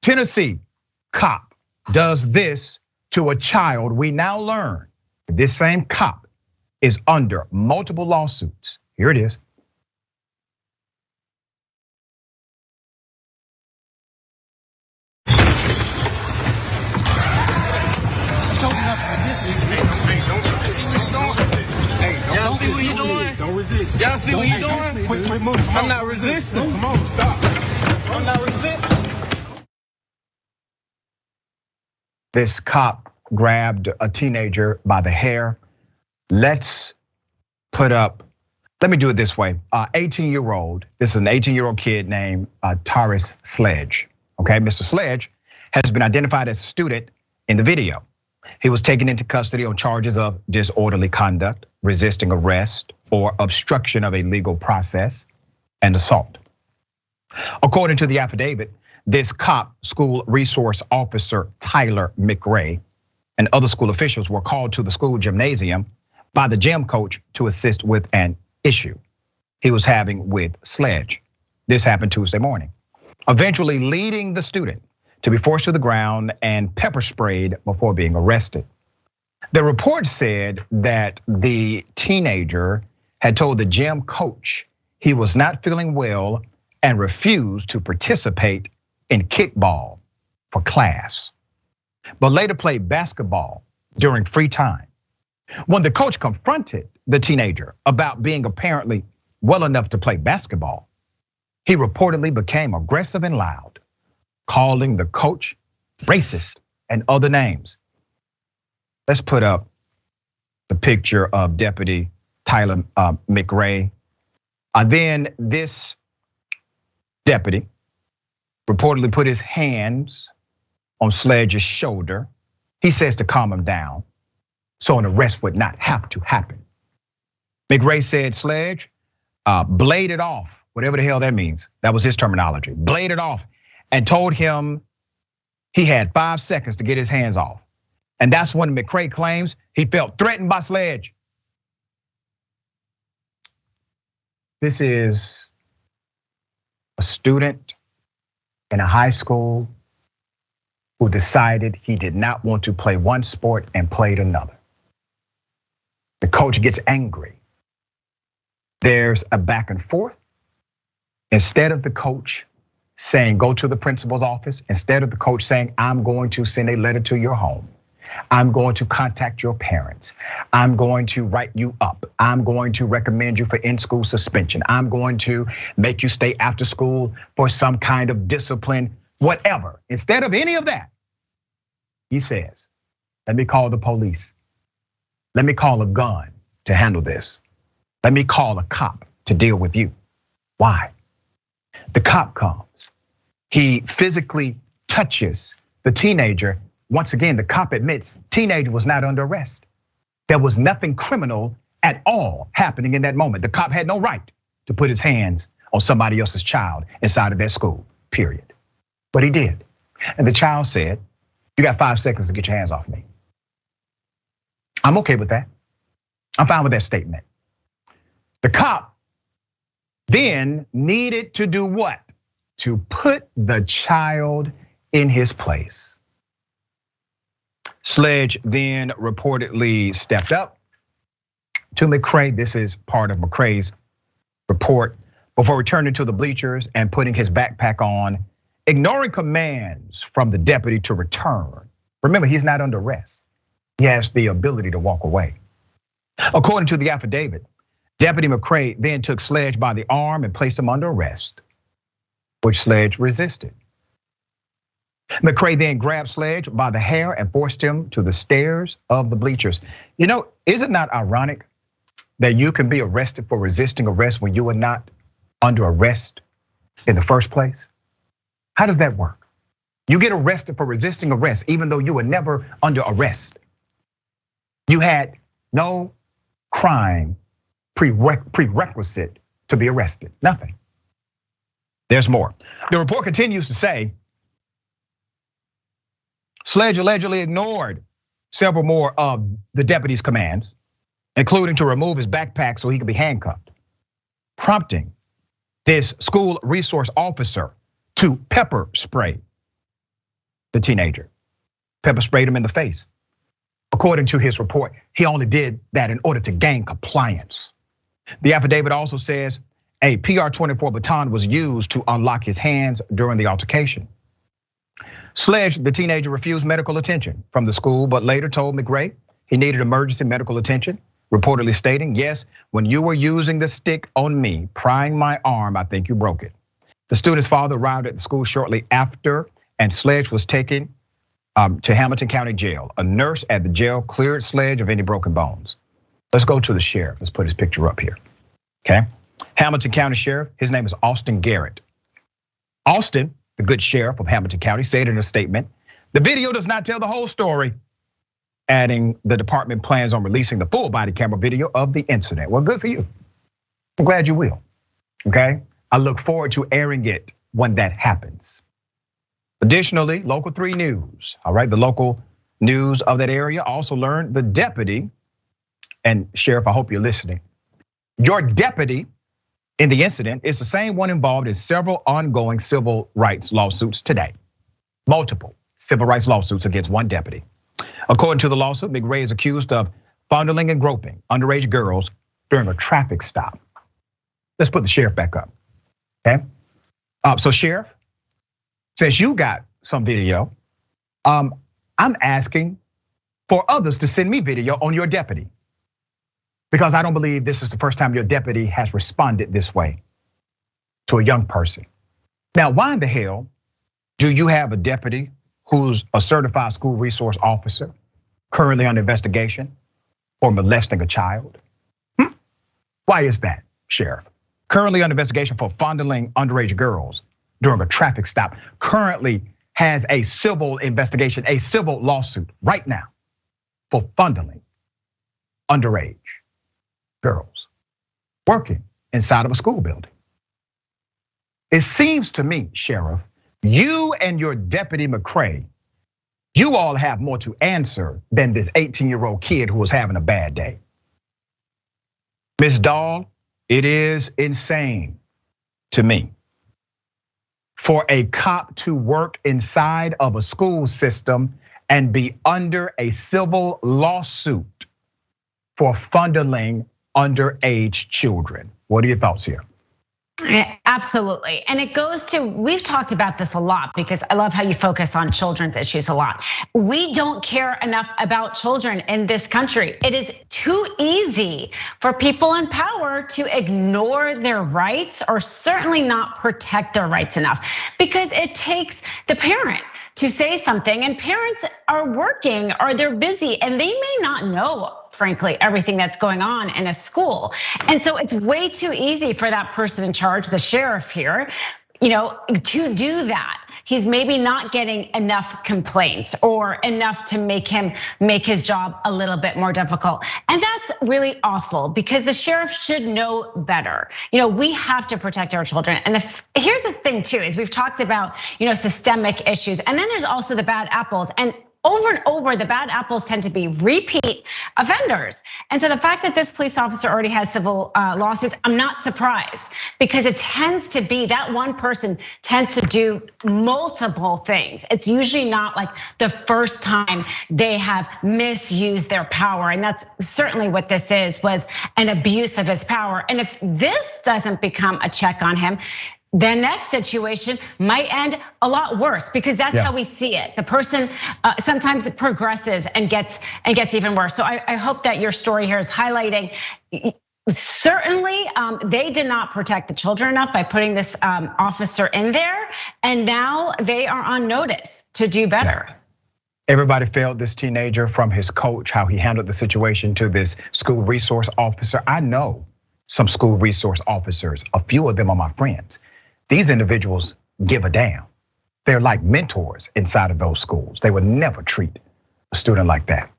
Tennessee cop does this to a child. We now learn this same cop is under multiple lawsuits. Here it is. Y'all see what you doing? Don't resist. Y'all see what you doing? Quick move. I'm not resisting. Come on, stop. I'm not resisting. This cop grabbed a teenager by the hair. Let me do it this way. 18-year-old, this is an 18-year-old kid named Tauris Sledge. Okay, Mr. Sledge has been identified as a student in the video. He was taken into custody on charges of disorderly conduct, resisting arrest, or obstruction of a legal process, and assault. According to the affidavit, this cop, School Resource Officer Tyler McRae, and other school officials were called to the school gymnasium by the gym coach to assist with an issue he was having with Sledge. This happened Tuesday morning, eventually leading the student to be forced to the ground and pepper sprayed before being arrested. The report said that the teenager had told the gym coach he was not feeling well and refused to participate in kickball for class, but later played basketball during free time. When the coach confronted the teenager about being apparently well enough to play basketball, he reportedly became aggressive and loud, calling the coach racist and other names. Let's put up the picture of Deputy Tyler McRae. Then this deputy reportedly put his hands on Sledge's shoulder. He says to calm him down so an arrest would not have to happen. McRae said Sledge bladed off, whatever the hell that means. That was his terminology, bladed off, and told him he had 5 seconds to get his hands off. And that's when McRae claims he felt threatened by Sledge. This is a student in a high school who decided he did not want to play one sport and played another. The coach gets angry. There's a back and forth. Instead of the coach saying, go to the principal's office, instead of the coach saying, I'm going to send a letter to your home, I'm going to contact your parents, I'm going to write you up, I'm going to recommend you for in-school suspension, I'm going to make you stay after school for some kind of discipline, whatever. Instead of any of that, he says, let me call the police. Let me call a gun to handle this. Let me call a cop to deal with you. Why? The cop comes. He physically touches the teenager. Once again, the cop admits teenager was not under arrest. There was nothing criminal at all happening in that moment. The cop had no right to put his hands on somebody else's child inside of their school, period. But he did. And the child said, you got 5 seconds to get your hands off me. I'm okay with that. I'm fine with that statement. The cop then needed to do what? To put the child in his place. Sledge then reportedly stepped up to McRae. This is part of McRae's report, before returning to the bleachers and putting his backpack on, ignoring commands from the deputy to return. Remember, he's not under arrest. He has the ability to walk away. According to the affidavit, Deputy McRae then took Sledge by the arm and placed him under arrest, which Sledge resisted. McRae then grabbed Sledge by the hair and forced him to the stairs of the bleachers. You know, is it not ironic that you can be arrested for resisting arrest when you were not under arrest in the first place? How does that work? You get arrested for resisting arrest even though you were never under arrest. You had no crime prerequisite to be arrested, nothing. There's more. The report continues to say, Sledge allegedly ignored several more of the deputy's commands, including to remove his backpack so he could be handcuffed, prompting this school resource officer to pepper spray the teenager, pepper sprayed him in the face. According to his report, he only did that in order to gain compliance. The affidavit also says a PR-24 baton was used to unlock his hands during the altercation. Sledge, the teenager, refused medical attention from the school, but later told McRae he needed emergency medical attention, reportedly stating, "Yes, when you were using the stick on me, prying my arm, I think you broke it." The student's father arrived at the school shortly after, and Sledge was taken to Hamilton County Jail. A nurse at the jail cleared Sledge of any broken bones. Let's go to the sheriff. Let's put his picture up here, okay? Hamilton County Sheriff, his name is Austin Garrett. Austin, the good sheriff of Hamilton County, said in a statement, "The video does not tell the whole story," adding the department plans on releasing the full body camera video of the incident. Well, good for you. I'm glad you will, okay? I look forward to airing it when that happens. Additionally, Local 3 News, all right, the local news of that area also learned the deputy, and Sheriff, I hope you're listening. Your deputy in the incident is the same one involved in several ongoing civil rights lawsuits today. Multiple civil rights lawsuits against one deputy. According to the lawsuit, McRae is accused of fondling and groping underage girls during a traffic stop. Let's put the sheriff back up, okay? So Sheriff, since you got some video, I'm asking for others to send me video on your deputy, because I don't believe this is the first time your deputy has responded this way to a young person. Now, why in the hell do you have a deputy who's a certified school resource officer currently under investigation for molesting a child? Why is that, Sheriff? Currently under investigation for fondling underage girls during a traffic stop, currently has a civil investigation, a civil lawsuit right now for fondling underage girls working inside of a school building. It seems to me, Sheriff, you and your deputy McRae, you all have more to answer than this 18-year-old kid who was having a bad day. Ms. Dahl, it is insane to me for a cop to work inside of a school system and be under a civil lawsuit for fondling underage children. What are your thoughts here? Absolutely. And it goes to, we've talked about this a lot because I love how you focus on children's issues a lot. We don't care enough about children in this country. It is too easy for people in power to ignore their rights or certainly not protect their rights enough, because it takes the parent to say something, and parents are working or they're busy and they may not know, frankly, everything that's going on in a school. And so it's way too easy for that person in charge, the sheriff here, to do that. He's maybe not getting enough complaints or enough to make his job a little bit more difficult. And that's really awful because the sheriff should know better. We have to protect our children. And here's the thing too, is we've talked about, systemic issues. And then there's also the bad apples. And over, the bad apples tend to be repeat offenders. And so the fact that this police officer already has civil lawsuits, I'm not surprised, because it tends to be that one person tends to do multiple things. It's usually not like the first time they have misused their power. And that's certainly what this was an abuse of his power. And if this doesn't become a check on him, the next situation might end a lot worse, because that's how we see it. The person sometimes it progresses and gets even worse. So I hope that your story here is highlighting. Certainly, they did not protect the children enough by putting this officer in there, and now they are on notice to do better. Yeah. Everybody failed this teenager, from his coach, how he handled the situation, to this school resource officer. I know some school resource officers, a few of them are my friends. These individuals give a damn. They're like mentors inside of those schools. They would never treat a student like that.